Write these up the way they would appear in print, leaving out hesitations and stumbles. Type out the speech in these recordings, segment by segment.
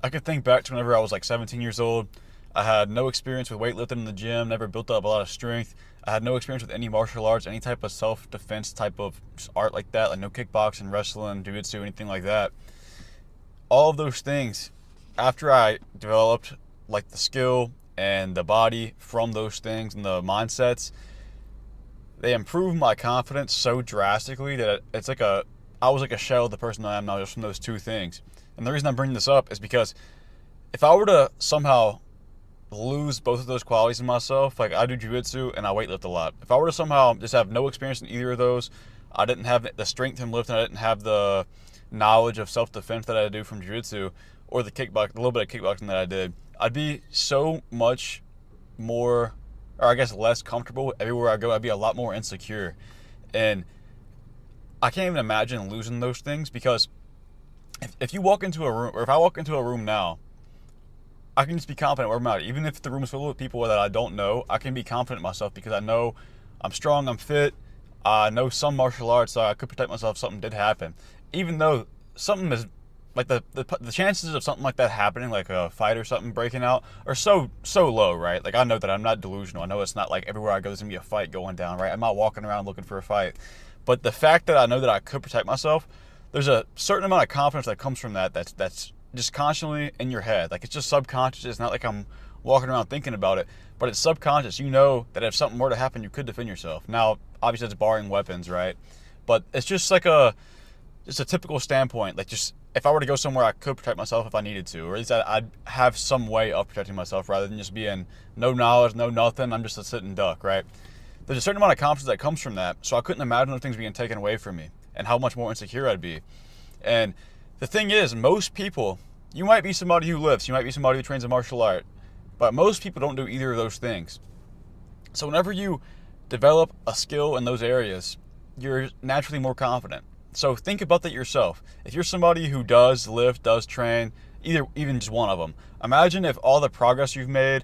I could think back to whenever I was like 17 years old. I had no experience with weightlifting in the gym, never built up a lot of strength. I had no experience with any martial arts, any type of self-defense type of art like that, like no kickboxing, wrestling, jiu-jitsu, anything like that. All of those things, after I developed like the skill and the body from those things and the mindsets, they improved my confidence so drastically that it's like I was like a shell of the person I am now just from those two things. And the reason I'm bringing this up is because if I were to somehow lose both of those qualities in myself, like I do jiu-jitsu and I weightlift a lot. If I were to somehow just have no experience in either of those, I didn't have the strength in lifting, I didn't have the knowledge of self-defense that I do from jiu-jitsu or the little bit of kickboxing that I did, I'd be so much more, or I guess less comfortable everywhere I go. I'd be a lot more insecure. And I can't even imagine losing those things because if you walk into a room, or if I walk into a room now, I can just be confident where I'm at. Even if the room is full of people that I don't know, I can be confident in myself because I know I'm strong, I'm fit, I know some martial arts, so I could protect myself if something did happen. Even though something is like the chances of something like that happening, like a fight or something breaking out, are so low, right? Like I know that I'm not delusional. I know it's not like everywhere I go there's gonna be a fight going down, right? I'm not walking around looking for a fight. But the fact that I know that I could protect myself, there's a certain amount of confidence that comes from that. That's just constantly in your head. Like it's just subconscious. It's not like I'm walking around thinking about it, but it's subconscious. You know that if something were to happen, you could defend yourself. Now, obviously, it's barring weapons, right? But it's just like a typical standpoint. Like just if I were to go somewhere, I could protect myself if I needed to, or at least I'd have some way of protecting myself rather than just being no knowledge, no nothing. I'm just a sitting duck, right? There's a certain amount of confidence that comes from that, so I couldn't imagine those things being taken away from me and how much more insecure I'd be. And the thing is, most people, you might be somebody who lifts, you might be somebody who trains a martial art, but most people don't do either of those things. So whenever you develop a skill in those areas, you're naturally more confident. So think about that yourself. If you're somebody who does lift, does train, even just one of them, imagine if all the progress you've made,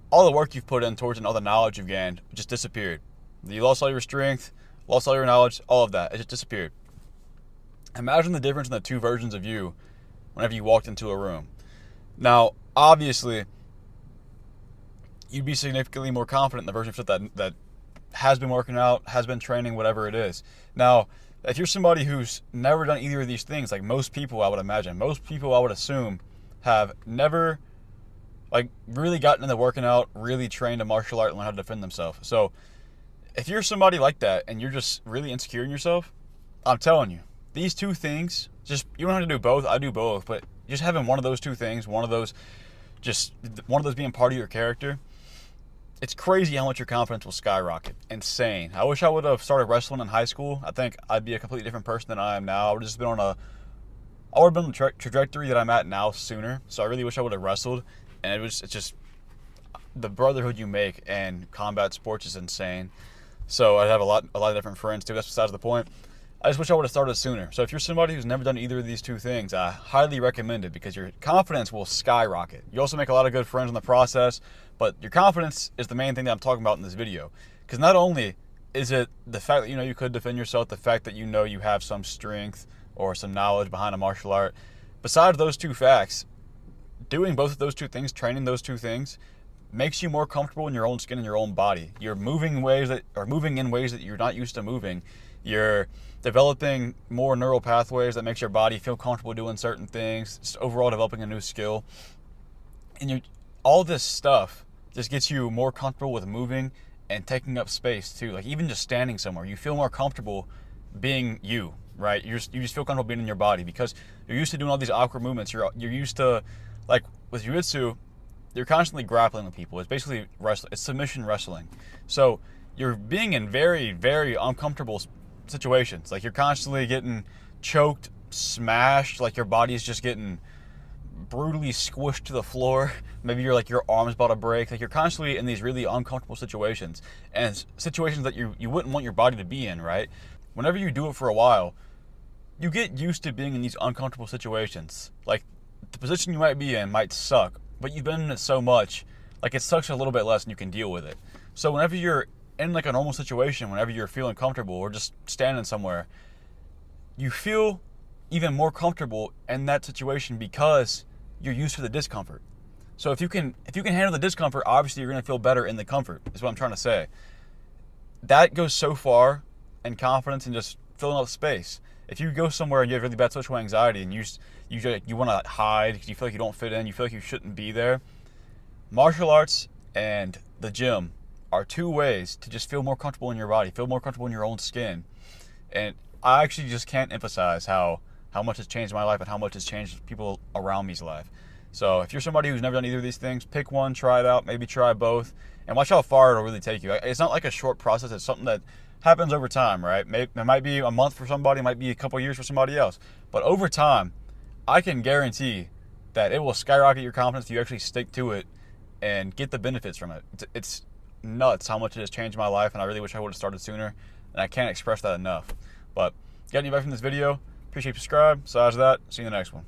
all the work you've put in towards and all the knowledge you've gained just disappeared. You lost all your strength, lost all your knowledge, all of that. It just disappeared. Imagine the difference in the two versions of you whenever you walked into a room. Now, obviously, you'd be significantly more confident in the version of yourself that has been working out, has been training, whatever it is. Now, if you're somebody who's never done either of these things, like most people I would imagine, most people I would assume have never like really gotten into working out, really trained a martial art and learned how to defend themselves. So if you're somebody like that and you're just really insecure in yourself, I'm telling you, these two things, just you don't have to do both. I do both, but just having one of those two things, one of those being part of your character, it's crazy how much your confidence will skyrocket. Insane. I wish I would have started wrestling in high school. I think I'd be a completely different person than I am now. I would have just been I would have been on the trajectory that I'm at now sooner. So I really wish I would have wrestled. And it's just the brotherhood you make in combat sports is insane. So I have a lot of different friends too. That's besides the point. I just wish I would have started sooner. So if you're somebody who's never done either of these two things, I highly recommend it because your confidence will skyrocket. You also make a lot of good friends in the process, but your confidence is the main thing that I'm talking about in this video. Because not only is it the fact that you know you could defend yourself, the fact that you know you have some strength or some knowledge behind a martial art, besides those two facts, doing both of those two things, training those two things, makes you more comfortable in your own skin and your own body. You're moving in ways that you're not used to moving. You're developing more neural pathways that makes your body feel comfortable doing certain things, just overall developing a new skill. And all this stuff just gets you more comfortable with moving and taking up space too. Like even just standing somewhere, you feel more comfortable being you, right? You just feel comfortable being in your body because you're used to doing all these awkward movements. You're used to, like with jiu-jitsu, you're constantly grappling with people. It's basically wrestling. It's submission wrestling. So you're being in very, very uncomfortable situations. Like you're constantly getting choked, smashed, like your body's just getting brutally squished to the floor. Maybe your arm's about to break. Like you're constantly in these really uncomfortable situations and situations that you wouldn't want your body to be in, right? Whenever you do it for a while, you get used to being in these uncomfortable situations. Like the position you might be in might suck, but you've been in it so much, like it sucks a little bit less and you can deal with it. So whenever you're in like a normal situation, whenever you're feeling comfortable or just standing somewhere, you feel even more comfortable in that situation because you're used to the discomfort. So if you can handle the discomfort, obviously you're going to feel better in the comfort, is what I'm trying to say. That goes so far in confidence and just filling up space. If you go somewhere and you have really bad social anxiety and you want to hide because you feel like you don't fit in, you feel like you shouldn't be there, martial arts and the gym are two ways to just feel more comfortable in your body, feel more comfortable in your own skin. And I actually just can't emphasize how much it's changed my life and how much it's changed people around me's life. So if you're somebody who's never done either of these things, pick one, try it out, maybe try both, and watch how far it'll really take you. It's not like a short process. It's something that happens over time, right? It might be a month for somebody, it might be a couple years for somebody else. But over time, I can guarantee that it will skyrocket your confidence if you actually stick to it and get the benefits from it. It's nuts how much it has changed my life, and I really wish I would have started sooner, and I can't express that enough. But got any advice from this video? Appreciate you subscribe. Besides that, see you in the next one.